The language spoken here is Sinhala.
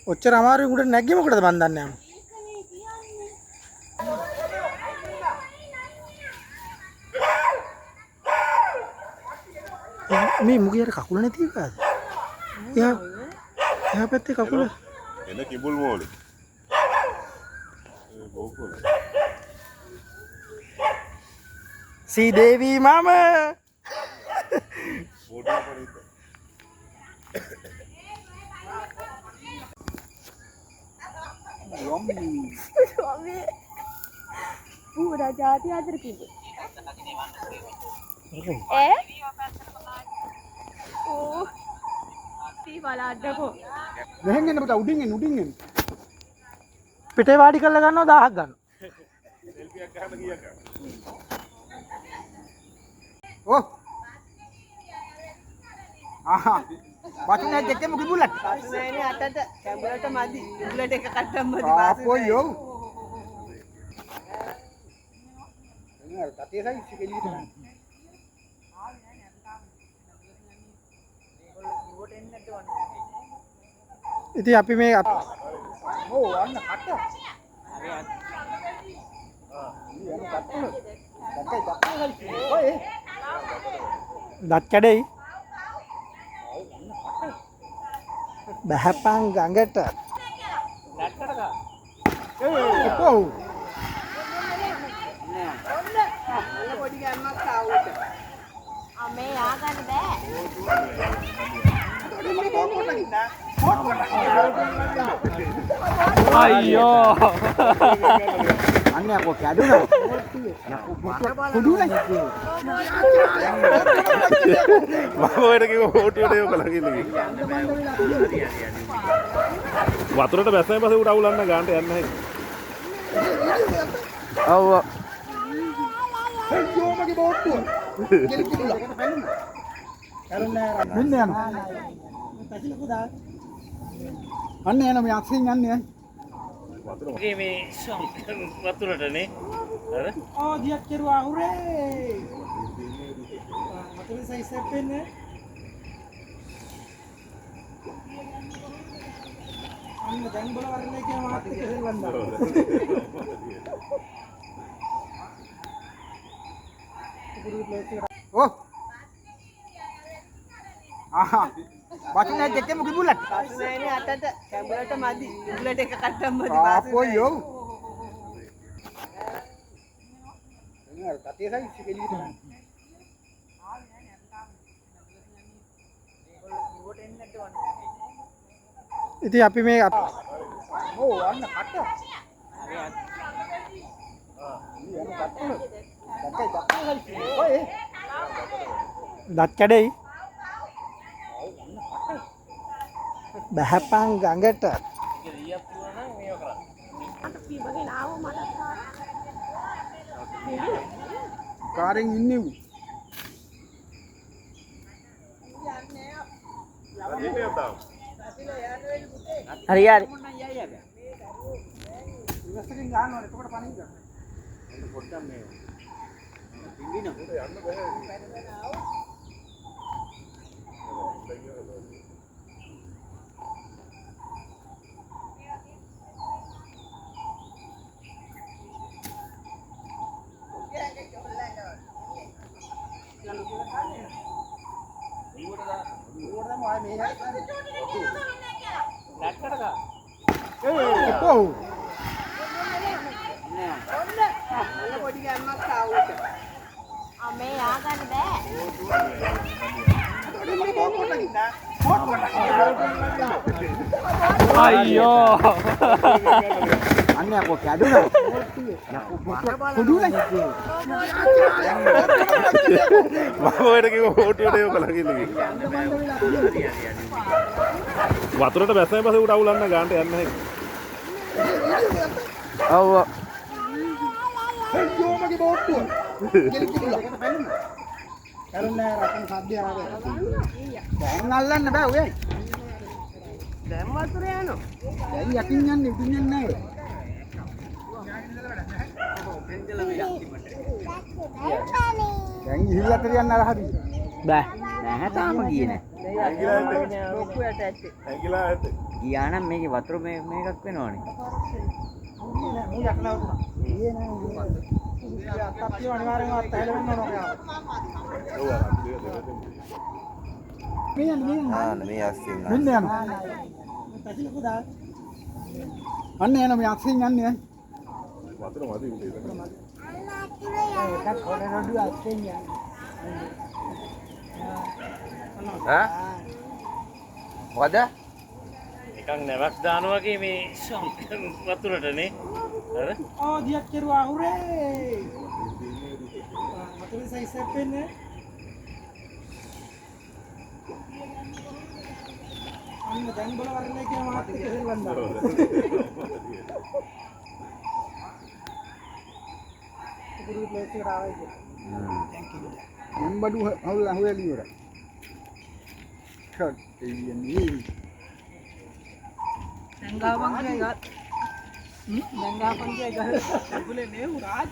ඔච්චර අමාරුවෙන් උඩට නැග්ගෙ මොකටද මන් දන්නේ නැහැ. මේ මුගියට කකුල නැති එකද? එහා පැත්තේ කකුල. එන කිඹුල් මෝලේ. බෝකෝල. සී දේවී මම. ෆෝටෝ පරිද්ද. ස්වාමී පුරා ජාති අතර කිව්වේ ඈ ඕ තී බලන්නකෝ මෙහෙන් එන්න පුතා උඩින් එන්න පිටේ වාඩි කරලා ගන්නවා 1000ක් ගන්නවා සෙල්ෆියක් ගන්න කීයක් ගන්න. ඔව් ආහා බතුනේ දෙකම කිඹුලට නෑනේ අතට කැඹුලට මදි කිඹුලට එක කට්ටම් මදි ආපෝ යෝ එන්න තතිය සයිස් කෙලියට ඉතින් අපි මේ ඔව් අන්න කට දත් කැඩෙයි බහපන් ගඟට ඔව් නෑ පොඩි ගෑමක් ආවුට අමේ යා ගන්න බෑ අයියෝ අන්නේ අපෝ කැඩුනා කුඩුනා මම ඔයට කිව්ව ෆෝටෝට ඒක ළඟින් ඉන්නේ. වතුරට බැස්සෙන් පස්සේ උඩ අවුලන්න ගන්නට යන්න නැහැ. ඔව් අයියෝ මගේ බෝට්ටුව ගෙලි කිදුලා මෙන්න යනවා අන්න යනවා මේ අක්ෂින් යන්නේ මේ වතුරටනේ අර ආ ගියක් කෙරුවා හුරේ මතකද සයිස් එක පෙන්නේ අන්න දැන් බල වරනේ කියන මාත් එක්ක හෙල්ලන්නා ඔව් ආහා බතුනේ දෙකම කිඹුලට නෑනේ අතට කැඹුලට මදි කිඹුලට එක කට්ටම් මදි ආපෝ යෝ එන්න තතිය සයිස් කෙලියට ඉතින් අපි මේ ඔව් අන්න කට දත් කැඩෙයි බහපන් ගඟට පිබගෙන ආව මට කාරෙන් ඉන්නේ ඌ හරි හරි ඉවසකින් ගන්න ඕනේ එතකොට පණින්න පොඩ්ඩක් මේ ඔව් නෑ පොඩි ගෑමක් ආවුට අමේ යා ගන්න බෑ අයියෝ අන්නේ අපෝ කැඩුනා කුඩුනා මම ඔයට කිව්ව ෆෝටෝට ඒක ළඟින් ඉන්නේ. වතුරට බැස්සෙන් පස්සේ උඩ අවුලන්න ගන්නට යන්න නැහැ. ඔව් අයියෝ මගේ බෝට්ටුව ගෙලි කිදුලා කරුණා රතන සද්දය ආවේ දැන් අල්ලන්න බෑ ඔයයි දැන් වතුර යනවා දැන් යකින් යන්නේ උඩින් යන්නේ නැහැ දැන් දැන් ගිහිල්ලා තියන්න අරහදී. බෑ නැහැ තාම ගියේ නෑ. ලොකුයට ඇත්තේ. ඇඟිලා ඇත. ගියා නම් මේකේ වතුර මේකක් වෙනවනේ. මූ යක් නවතුනා. ඊයේ නෑ මූ. අත්තප්පිය අනිවාර්යෙන්ම අත්හැල වෙන්න ඕන ඔයා. මේ අස්සෙන් මෙන්න යනවා. අන්න එන මේ අස්සෙන් යන්නේ. වතුර මදි උඩේ. ඒකත් හොර රොඩු අස්සෙන් යන්නේ. ඈ මොකද එකක් නැවක් දානවා වගේ මේ වතුරටනේ. අර ඕ දියක් කෙරුවා හුරේ මතුවේ සයිස් එක පෙන්නේ අන්න දැන් බල වරනේ කියන මාත් එක හෙල්ලන්දා පුරු ප්ලේස් එකට ආවයි මම බඩු හවුල හොයලි ඉවරයි. ෂොට් එන්නේ. දැන් ගාපන් කියයි ගා. දැන් ගාපන් කියයි ගා. බුලේ නේ උරාජ